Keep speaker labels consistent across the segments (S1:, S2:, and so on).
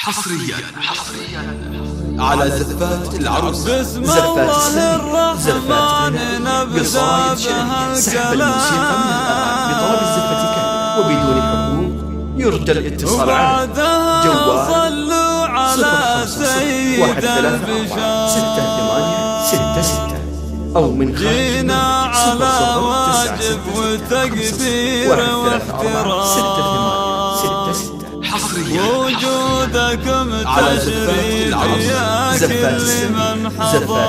S1: حصريا على زفات العروس،
S2: بسم
S1: زفات
S2: الله
S1: السن، زفات
S2: الرحمن
S1: قصائد شعرية، سحب الموسيقى من الآلات بطلب الزفة كان وبدون حقوق يرجى الاتصال على جوال
S2: صلوا على سيد البشر
S1: 6866 أو من
S2: جينا على واجب وتقدير واحترام وجودكم تشريف يا كل من حضر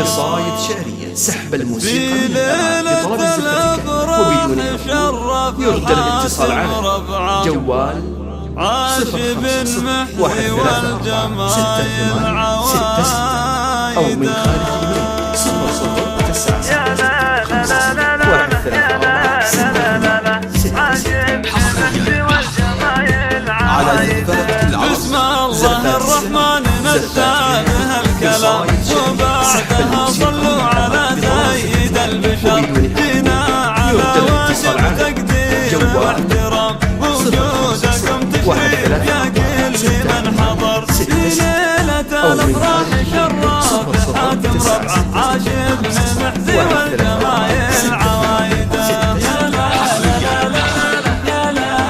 S1: قصائد شعرية سحب الموسيقى من الآلات بطلب الزفة كان وبدون حقوق يرجى الاتصال على جوال
S2: عاشب المحي والجمال العوايد
S1: أو من خارج المنزل 0096 على زفات العروس.
S2: بسم الله الرحمن نبدأ الكلام وبعدها صلوا على سيد البشر جينا على واجب تقدير واحترام وجودكم تشريف يا كل من حضر ليلة الافراح شرف حاتم ربعه عاشب المحزي والجمايل عوايده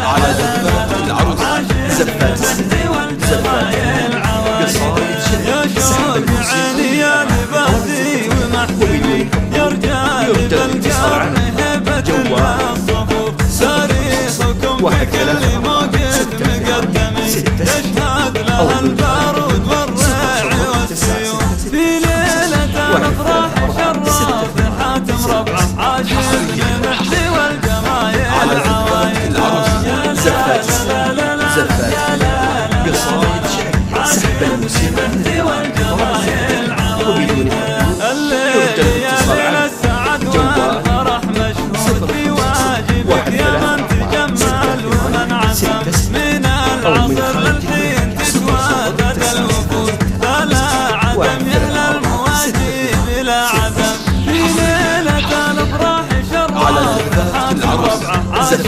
S1: على زفات العروس، زفات والجمايل قصائد
S2: شوق عيني يا لباسي ومحزني يا رجال القرن هبة الصفوف صريخكم بكل موقف مقدمي يشهد له البارود والريع والسيوف في ليلة الافراح شرف حاتم ربعه عاشق المحزي والجمايل عوايد
S1: زفات قصائد شعرية سحب الموسيقى
S2: والجمايل
S1: وبدون
S2: الليل السعد والفرح مشهود في واجبك يا من تجمل ومن عزم من العصر للحين تتوادد الوفود فلا عدم يهلى المواجب بلا عدم في ليلة الافراح شرف حاتم ربعه عاشق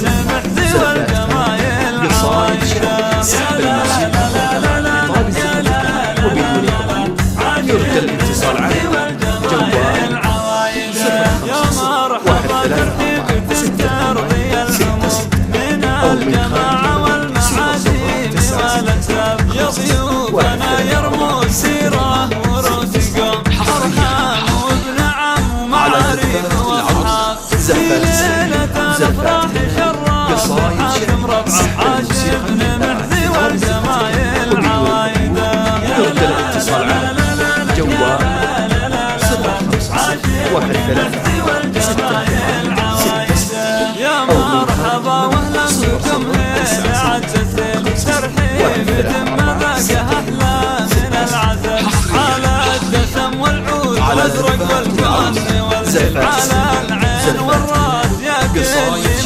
S2: المحزي والجمايل عوايده
S1: سحب الموسيقى وبدون حقوق يرجى الاتصال على جوال
S2: يا مرحبا ترحيب تسترضي الهموم من الجماعة والمعازيم والأنساب يا ضيوفنا يرموا السيرة ورسقهم أرحام وابن عم ومعارف وأصحاب في ليلة الأفراح شرف حاتم ربعه عاشق المحزي والجمايل عوايده
S1: يرجى الاتصال على جوال 13
S2: يا مرحبا واهلا بكم ليلة عالتسهيل ترحيب يتم ذاقها احلى من العسل على الدسم والعود والازرق والكرم والزيت على العين والراس يا كل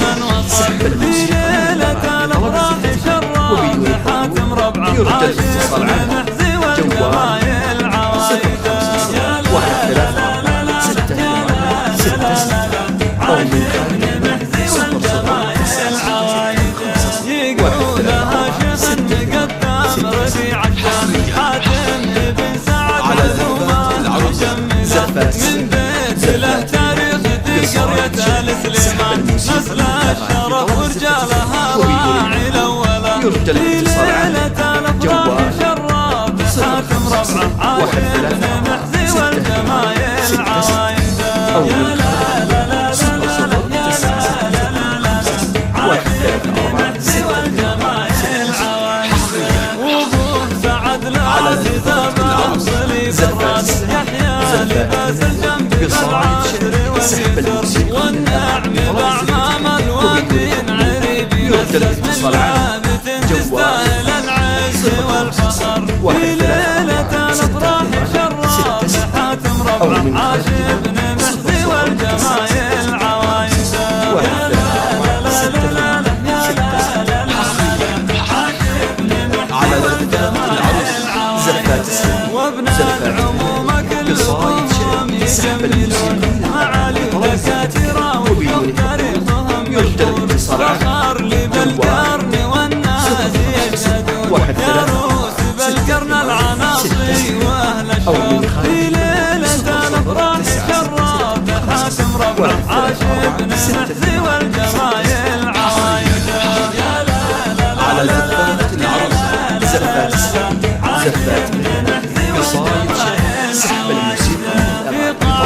S2: من وصل في ليلة الافراح شرف حاتم ربعه عاشق المحزي والجمايل عوايده يقولها شيخ مقدم ربيع الشام حاتم بن سعد وما مجمد من بيت له تاريخ في قرية السليمان نسل الشرف ورجالها راعي الاولا في ليلة الافراح شرف حاتم ربعه عاشق المحزي والجمايل عوايده لباس الجنب بالعاشر واليسر والنعم بأعمام الوادين عريب يمسس من ثابت تستاهل العز والفخر في ليلة الافراح شرف حاتم ربعه عاشق المحزي والجمايل عوايده وابن العموم كلهم يجملون معالي الدكاترة وفي تاريخهم مشهور فخر لبالقرن والناس يشهدون المحذي والجمايل عوايده.
S1: على زفات العرب زفات زفات قصايد شعر سحب الموسيقى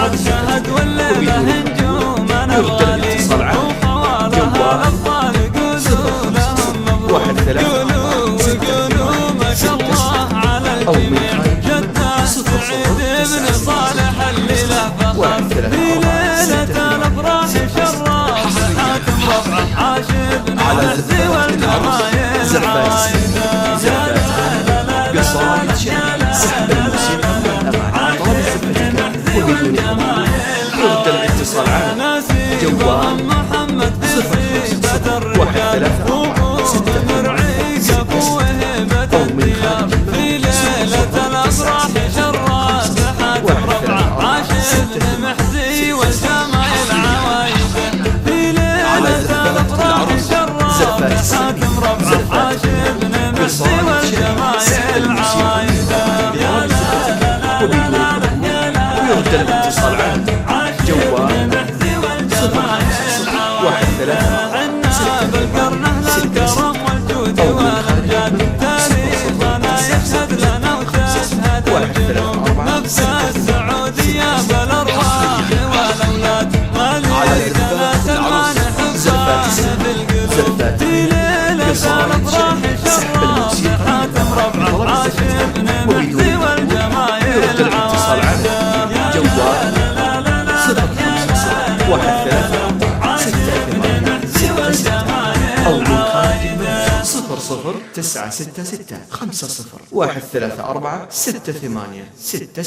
S2: قد شهد والليلة نجوما
S1: يرجى الاتصال عنه جوال 1 3 6 أو من
S2: جدة سعيد بن صالح اللي له فخر في ليلة الأفراح شراح حاتم رفعه عاشق المحذي والجمايل عوايده.
S1: قصايد شعر سحب الموسيقى طلب الزفتك وبدون يرجى الاتصال عنه جوال
S2: محمد في بدر
S1: 1 3 4 6
S2: أو من في ليلة الأفراح شراح حاتم رفعه عاشق المحذي والجمايل عوايده. في ليلة الأفراح شراح حاتم رفعه عاشق المحذي والجمايل عوايده.
S1: ويرجى الاتصال عنه جوال 1 3
S2: عناب القرن أهل الكرم والجود والأمجاد تاريخنا يشهد لنا وتشهد القلوب نفس السعودية بالأرواح والأولاد وليتنا سلمان حبها بالقلوب. في ليلة الأفراح شراح حاتم رفعه عاشق المحذي والجمايل عوايده.
S1: جوال 1 3 6 8 أو من خارج 0 0 9 6 6 5 0 1 3 4 6 8 6